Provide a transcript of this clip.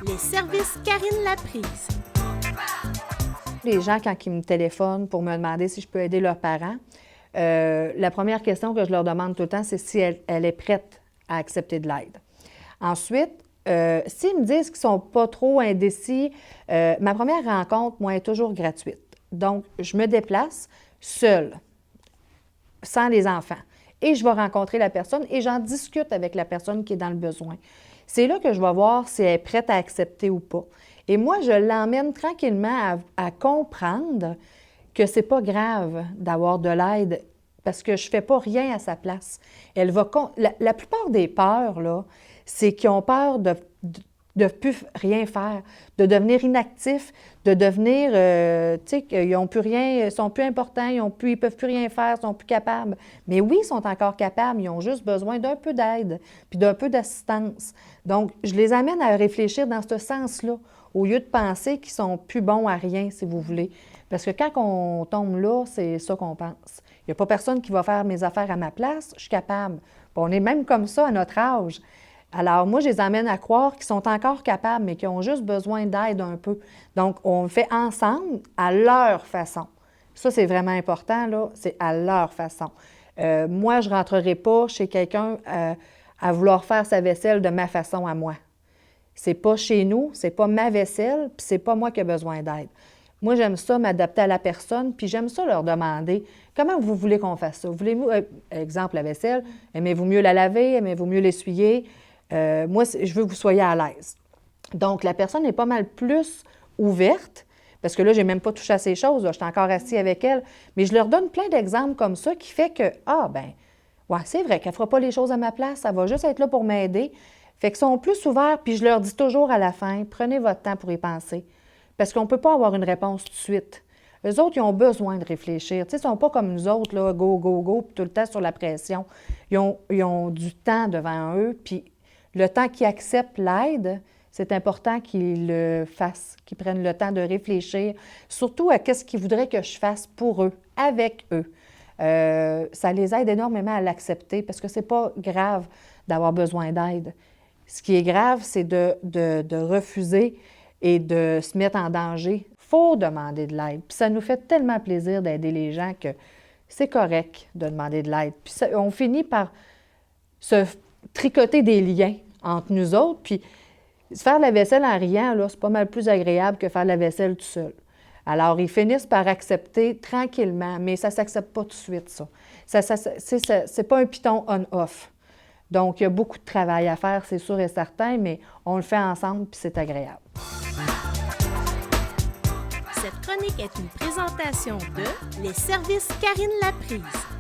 Les services Karine Laprise. Les gens, quand ils me téléphonent pour me demander si je peux aider leurs parents, la première question que je leur demande tout le temps, c'est si elle est prête à accepter de l'aide. Ensuite, s'ils me disent qu'ils ne sont pas trop indécis, ma première rencontre, moi, est toujours gratuite. Donc, je me déplace seule, sans les enfants. Et je vais rencontrer la personne et j'en discute avec la personne qui est dans le besoin. C'est là que je vais voir si elle est prête à accepter ou pas. Et moi, je l'emmène tranquillement à comprendre que c'est pas grave d'avoir de l'aide parce que je fais pas rien à sa place. La plupart des peurs, là, c'est qu'ils ont peur de plus rien faire, de devenir inactifs, de devenir, tu sais, qu'ils n'ont plus rien, ils sont plus importants, ils ne peuvent plus rien faire, ils sont plus capables. Mais oui, ils sont encore capables, ils ont juste besoin d'un peu d'aide, puis d'un peu d'assistance. Donc, je les amène à réfléchir dans ce sens-là, au lieu de penser qu'ils sont plus bons à rien, si vous voulez. Parce que quand on tombe là, c'est ça qu'on pense. Il n'y a pas personne qui va faire mes affaires à ma place, je suis capable. Puis on est même comme ça à notre âge. Alors, moi, je les amène à croire qu'ils sont encore capables, mais qu'ils ont juste besoin d'aide un peu. Donc, on le fait ensemble, à leur façon. Ça, c'est vraiment important, là, c'est à leur façon. Moi, je ne rentrerai pas chez quelqu'un à vouloir faire sa vaisselle de ma façon à moi. C'est pas chez nous, c'est pas ma vaisselle, puis c'est pas moi qui ai besoin d'aide. Moi, j'aime ça m'adapter à la personne, puis j'aime ça leur demander comment vous voulez qu'on fasse ça. Voulez-vous, exemple, la vaisselle, aimez-vous mieux la laver, aimez-vous mieux l'essuyer? Moi, je veux que vous soyez à l'aise. Donc, la personne est pas mal plus ouverte, parce que là, je n'ai même pas touché à ces choses, là, je suis encore assise avec elle, mais je leur donne plein d'exemples comme ça qui fait que, ouais, c'est vrai qu'elle ne fera pas les choses à ma place, elle va juste être là pour m'aider. Fait qu'ils sont plus ouverts, puis je leur dis toujours à la fin, prenez votre temps pour y penser, parce qu'on ne peut pas avoir une réponse tout de suite. Eux autres, ils ont besoin de réfléchir. Tu sais, ils ne sont pas comme nous autres, là, go, go, go, puis tout le temps sur la pression. Ils ont du temps devant eux, puis le temps qu'ils acceptent l'aide, c'est important qu'ils le fassent, qu'ils prennent le temps de réfléchir, surtout à ce qu'ils voudraient que je fasse pour eux, avec eux. Ça les aide énormément à l'accepter parce que c'est pas grave d'avoir besoin d'aide. Ce qui est grave, c'est de refuser et de se mettre en danger. Il faut demander de l'aide. Puis ça nous fait tellement plaisir d'aider les gens que c'est correct de demander de l'aide. Puis on finit par se tricoter des liens entre nous autres. Puis faire la vaisselle en riant, là, c'est pas mal plus agréable que faire la vaisselle tout seul. Alors, ils finissent par accepter tranquillement, mais ça ne s'accepte pas tout de suite, ça. C'est pas un piton on-off. Donc, il y a beaucoup de travail à faire, c'est sûr et certain, mais on le fait ensemble, puis c'est agréable. Cette chronique est une présentation de Les services Karine Laprise.